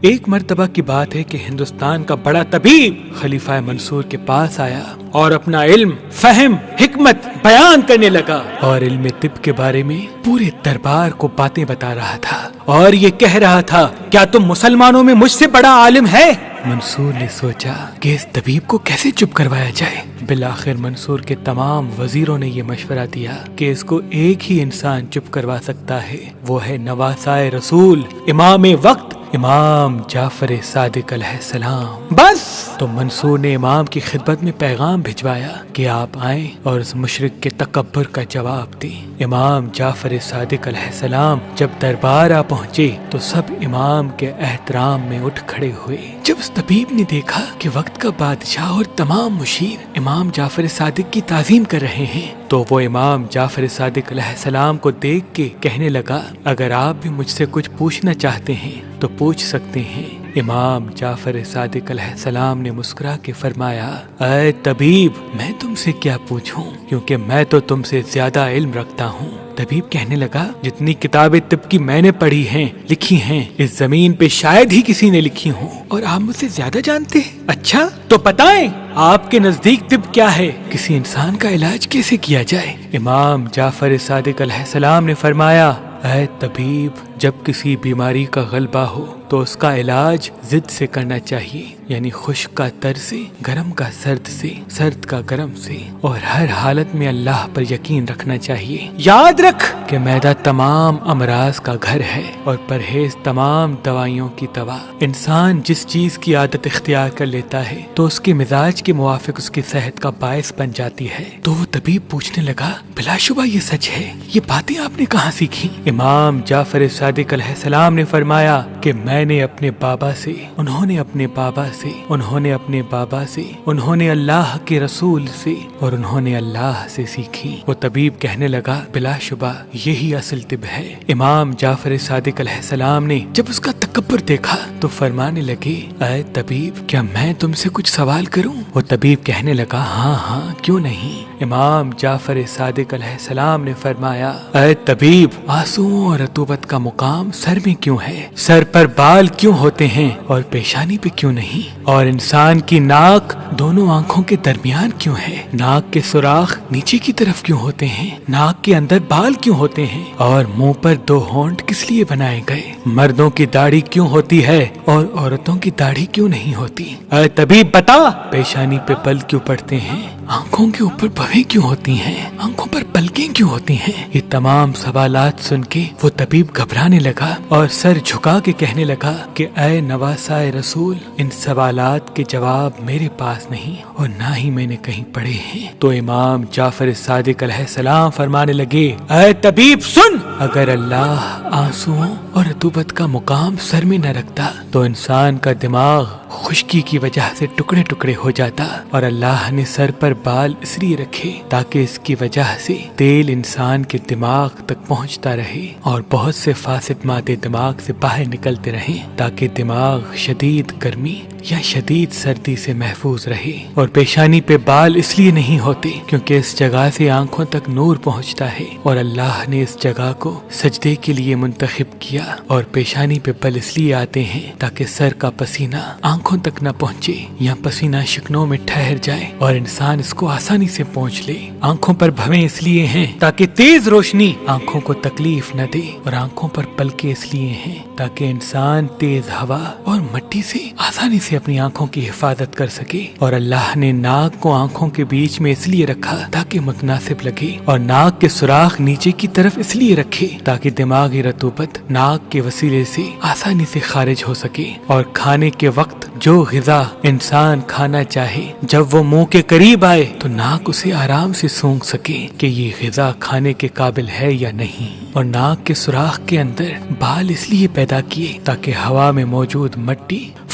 ایک مرتبہ کی بات ہے کہ ہندوستان کا بڑا طبیب خلیفہ منصور کے پاس آیا اور اپنا علم، فہم، حکمت بیان کرنے لگا اور علم طب کے بارے میں پورے دربار کو باتیں بتا رہا تھا اور یہ کہہ رہا تھا، کیا تم مسلمانوں میں مجھ سے بڑا عالم ہے؟ منصور نے سوچا کہ اس طبیب کو کیسے چپ کروایا جائے۔ بالآخر منصور کے تمام وزیروں نے یہ مشورہ دیا کہ اس کو ایک ہی انسان چپ کروا سکتا ہے، وہ ہے نواسائے رسول، امام وقت، امام جعفر صادق علیہ السلام۔ بس تو منصور نے امام کی خدمت میں پیغام بھجوایا کہ آپ آئیں اور اس مشرک کے تکبر کا جواب دیں۔ امام جعفر صادق علیہ السلام جب دربار آ پہنچے تو سب امام کے احترام میں اٹھ کھڑے ہوئے۔ جب اس طبیب نے دیکھا کہ وقت کا بادشاہ اور تمام مشیر امام جعفر صادق کی تعظیم کر رہے ہیں تو وہ امام جعفر صادق علیہ السلام کو دیکھ کے کہنے لگا، اگر آپ بھی مجھ سے کچھ پوچھنا چاہتے ہیں تو پوچھ سکتے ہیں۔ امام جعفر صادق علیہ السلام نے مسکرا کے فرمایا، اے طبیب، میں تم سے کیا پوچھوں، کیونکہ میں تو تم سے زیادہ علم رکھتا ہوں۔ طبیب کہنے لگا، جتنی کتابیں طب کی میں نے پڑھی ہیں، لکھی ہیں، اس زمین پہ شاید ہی کسی نے لکھی ہوں، اور آپ مجھ سے زیادہ جانتے ہیں۔ اچھا تو بتائیں، آپ کے نزدیک طب کیا ہے؟ کسی انسان کا علاج کیسے کیا جائے؟ امام جعفر صادق علیہ السلام نے فرمایا، اے طبیب، جب کسی بیماری کا غلبہ ہو تو اس کا علاج ضد سے کرنا چاہیے، یعنی خشک کا تر سے، گرم کا سرد سے، سرد کا گرم سے، اور ہر حالت میں اللہ پر یقین رکھنا چاہیے۔ یاد رکھ کہ معدہ تمام امراض کا گھر ہے اور پرہیز تمام دوائیوں کی دوا۔ انسان جس چیز کی عادت اختیار کر لیتا ہے تو اس کے مزاج کے موافق اس کی صحت کا باعث بن جاتی ہے۔ تو وہ طبیب پوچھنے لگا، بلا شبہ یہ سچ ہے، یہ باتیں آپ نے کہاں سیکھی؟ امام جعفر صادق علیہ السلام نے فرمایا کہ میں نے اپنے بابا سے، انہوں نے اپنے بابا سے، انہوں نے اپنے بابا سے، انہوں نے اللہ کے رسول سے، اور انہوں نے اللہ سے سیکھی۔ وہ طبیب کہنے لگا، بلا شبہ یہی اصل طب ہے۔ امام جعفر صادق علیہ السلام نے جب اس کا تکبر دیکھا تو فرمانے لگے، اے طبیب، کیا میں تم سے کچھ سوال کروں؟ وہ طبیب کہنے لگا، ہاں ہاں، کیوں نہیں۔ امام جعفر صادق علیہ السلام نے فرمایا، اے طبیب، آنسوؤں اور رطوبت کا مقام سر میں کیوں ہے؟ سر پر بال کیوں ہوتے ہیں اور پیشانی پہ کیوں نہیں؟ اور انسان کی ناک دونوں آنکھوں کے درمیان کیوں ہے؟ ناک کے سوراخ نیچے کی طرف کیوں ہوتے ہیں؟ ناک کے اندر بال کیوں ہوتے ہیں؟ اور منہ پر دو ہونٹ کس لیے بنائے گئے؟ مردوں کی داڑھی کیوں ہوتی ہے اور عورتوں کی داڑھی کیوں نہیں ہوتی؟ اے طبیب بتا، پیشانی پہ بل کیوں پڑتے ہیں؟ آنکھوں کے اوپر بھویں کیوں ہوتی ہیں؟ آنکھوں پر پلکیں کیوں ہوتی ہیں؟ یہ تمام سوالات سن کے وہ طبیب گھبرانے لگا اور سر جھکا کے کہنے لگا کہ اے نواسائے رسول، ان سوالات کے جواب میرے پاس نہیں اور نہ ہی میں نے کہیں پڑھے ہیں۔ تو امام جعفر صادق علیہ السلام فرمانے لگے، اے طبیب سن، اگر اللہ آنسوؤں اور رطوبت کا مقام سر میں نہ رکھتا تو انسان کا دماغ خشکی کی وجہ سے ٹکڑے ٹکڑے ہو جاتا، اور اللہ نے سر پر بال اس لیے رکھے تاکہ اس کی وجہ سے تیل انسان کے دماغ تک پہنچتا رہے اور بہت سے فاسد مادے دماغ سے باہر نکلتے رہیں تاکہ دماغ شدید گرمی یا شدید سردی سے محفوظ رہے۔ اور پیشانی پہ بال اس لیے نہیں ہوتے کیونکہ اس جگہ سے آنکھوں تک نور پہنچتا ہے اور اللہ نے اس جگہ کو سجدے کے لیے منتخب کیا، اور پیشانی پہ بل اس لیے آتے ہیں تاکہ سر کا پسینہ آنکھوں تک نہ پہنچے یا پسینہ شکنوں میں ٹھہر جائے اور انسان اس کو آسانی سے پہنچ لے۔ آنکھوں پر بھویں اس لیے ہیں تاکہ تیز روشنی آنکھوں کو تکلیف نہ دے، اور آنکھوں پر پلکیں اس لیے ہیں تاکہ انسان تیز ہوا اور مٹی سے آسانی سے اپنی آنکھوں کی حفاظت کر سکے۔ اور اللہ نے ناک کو آنکھوں کے بیچ میں اس لیے رکھا تاکہ متناسب لگے، اور ناک کے سوراخ نیچے کی طرف اس لیے رکھے تاکہ دماغی رطوبت ناک کے وسیلے سے آسانی سے خارج ہو سکے، اور کھانے کے وقت جو غذا انسان کھانا چاہے جب وہ منہ کے قریب آئے تو ناک اسے آرام سے سونگھ سکے کہ یہ غذا کھانے کے قابل ہے یا نہیں۔ اور ناک کے سوراخ کے اندر بال اس لیے پیدا کیے تاکہ ہوا میں موجود مٹی